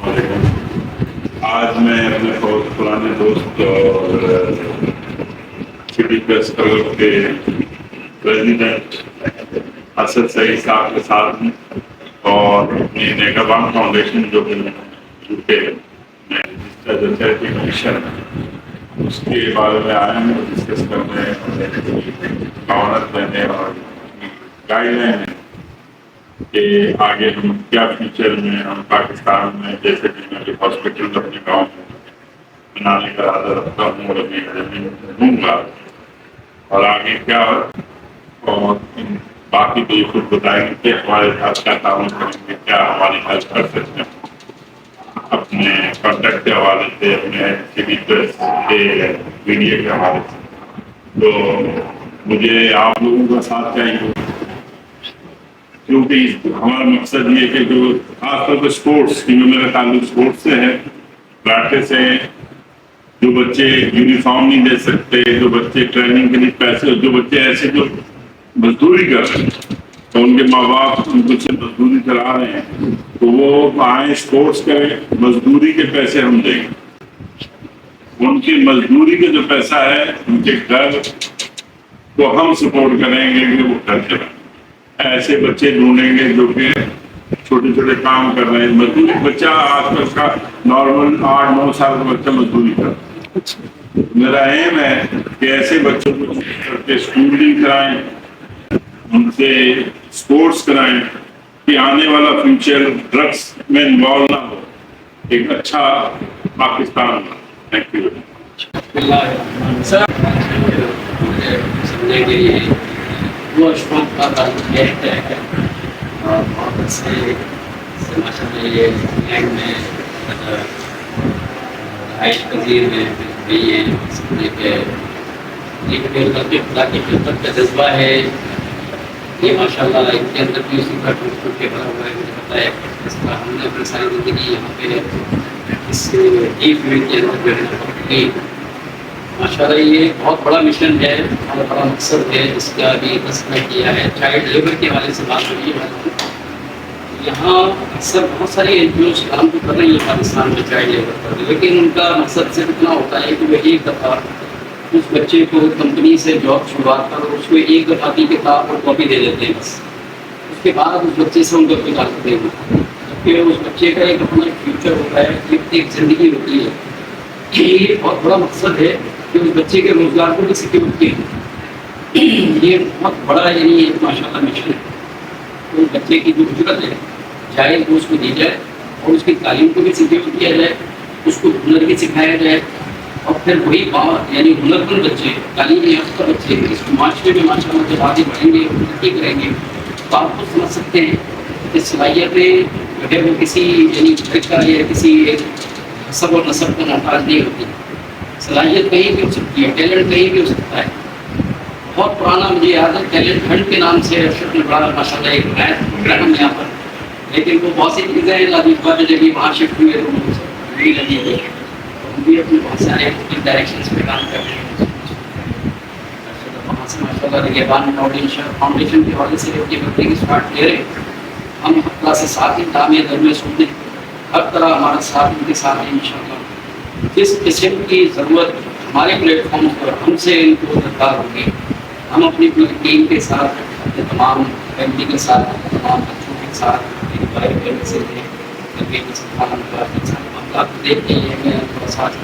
السلام علیکم. آج میں اپنے بہت پرانے دوست اور سٹی پریس کلب کے پریزیڈنٹ ارشد صاحب کے ساتھ ہوں اور اپنی نگہبان فاؤنڈیشن جو کہ UK میں رجسٹرڈ چیریٹی مشن اس کے بارے میں آئے ہیں ڈسکس کرنے معاونت دینے اور گائیڈ لائن ہے کہ آگے ہم کیا فیوچر میں ہم پاکستان میں جیسے کہ میں ہاسپٹل اپنے گاؤں میں بنانے کا ارادہ رکھتا ہوں اور ابھی زمین دوں گا اور آگے کیا اور باقی تو یہ خود بتائیں گے کہ ہمارے ساتھ کیا تعاون کریں گے, کیا ہماری ہیلپ کر سکتے ہیں اپنے کانٹیکٹ کے حوالے سے, اپنے سٹی پریس کے میڈیا کے حوالے سے. تو مجھے آپ لوگوں کا ساتھ چاہیے کیونکہ ہمارا مقصد یہ ہے کہ جو خاص طور پہ اسپورٹس کیونکہ میرا تعلق اسپورٹس سے ہے, کراٹے سے ہے, جو بچے یونیفارم نہیں دے سکتے, جو بچے ٹریننگ کے لیے پیسے, جو بچے ایسے جو مزدوری کر رہے ہیں تو ان کے ماں باپ ان کو سے مزدوری کرا رہے ہیں تو وہ آئیں اسپورٹس کریں, مزدوری کے پیسے ہم دیں گے, ان کی مزدوری کا جو پیسہ ہے ان کے گھر کو ہم سپورٹ کریں گے کہ وہ گھر چلائیں. ایسے بچے ڈھونڈیں گے جو کہ چھوٹے چھوٹے کام کر رہے ہیں. مزدوری بچہ آج کل کا نارمل 8-9 سال کا بچہ مزدوری کر رہا ہے. میرا ایم ہے کہ ایسے بچوں کو اسکولنگ کرائیں, ان سے اسپورٹس کرائیں کہ آنے والا فیوچر ڈرگس میں انوالو نہ ہو, ایک اچھا پاکستان ہو. Thank you. وہ اشفاق کا تعلق ہے اور بہت اچھے ماشاء اللہ یہ انگلینڈ میں رہائش پذیر میں بھی ہیں, سمجھے کہ ایک خدا کی خدمت کا جذبہ ہے یہ ماشاء اللہ ان کے اندر بھی اسی کا ٹوٹ ٹوٹ کے بھرا ہوا ہے. مجھے پتا ہے اس کا ہم نے اپنی ساری زندگی یہاں پہ اس ڈی فیلڈ کے اندر جو ہے کی ماشاء اللہ یہ بہت بڑا مشن ہے, بہت بڑا مقصد ہے, اس کا بھی تذکرہ کیا ہے. چائلڈ لیبر کے حوالے سے بات ہوئی ہے. یہاں اکثر بہت ساری NGOز کام تو کر رہی ہیں پاکستان میں چائلڈ لیبر پر, لیکن ان کا مقصد صرف اتنا ہوتا ہے کہ وہ ایک دفعہ اس بچے کو کمپنی سے جاب چھڑوا کر اس کو ایک دفعہ کی کتاب اور کاپی دے دیتے ہیں بس. اس کے بعد اس بچے سے ان کو کوئی تعلق نہیں ہوتا, جبکہ اس بچے کا ایک اپنا فیوچر ہوتا ہے, ایک زندگی ہوتی ہے. یہ بہت بڑا مقصد ہے کہ اس بچے کے روزگار کو بھی سیکیور کیا. یہ بہت بڑا یعنی ماشاء اللہ مشن ہے. تو بچے کی جو اجرت ہے جائز وہ اس کو دی جائے اور اس کی تعلیم کو بھی سیکیور کیا جائے, اس کو ہنر بھی سکھایا جائے اور پھر وہی بات یعنی ہنر مند بچے, تعلیم یافتہ بچے اس معاشرے میں ماشاء اللہ جب آگے بڑھیں گے, ترقی کریں گے تو آپ کو سمجھ سکتے ہیں کہ صلاحیتیں جو ہے وہ کسی یعنی گھر کا یا کسی سب و نسب کا محتاج نہیں ہوتی. صلاحیت کہیں بھی ہو سکتی ہے, ٹیلنٹ کہیں بھی ہو سکتا ہے. بہت پرانا مجھے یاد ہے ٹیلنٹ ہنٹ کے نام سے ارشد نے بڑا ماشاء اللہ ایک نیا پروگرام یہاں پر, لیکن وہ بہت سی چیزیں لازمہ جب بھی وہاں شفٹ ہوئے تو نہیں لگی ہوئی ہے. ہم بھی اپنے بہت سارے ڈائریکشنس پہ کام کر رہے ہیں. وہاں سے ماشاء اللہ نگہبان فاؤنڈیشن کے حوالے سے یہ بچے کی اسٹارٹ لے رہے ہیں. ہم ہفتہ سے ساتھ ہی تعمیر در میں سننے ہر طرح ہمارا ساتھ ان کے ساتھ ہے انشاءاللہ. جس قسم کی ضرورت ہمارے پلیٹ فارم پر ہم سے ان کو درکار ہوگی, ہم اپنی پوری ٹیم کے ساتھ, اپنے تمام فیملی کے ساتھ, تمام بچوں کے ساتھ, میری بھائی بہن سے معاملات کو دیکھ کے یہ میں تھوڑا ساتھ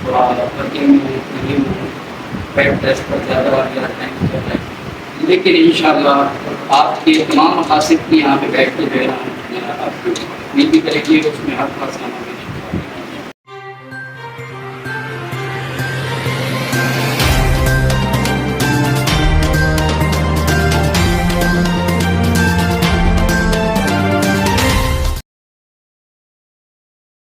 تھوڑا ورکنگ میں بیڈ ٹیسٹ پر زیادہ ٹائم چل رہا ہے, لیکن انشاءاللہ آپ کے تمام مقاصد کی یہاں پہ بیٹھ کے جو ہے آپ کو امید بھی کرے گی اس میں ہر طرح سے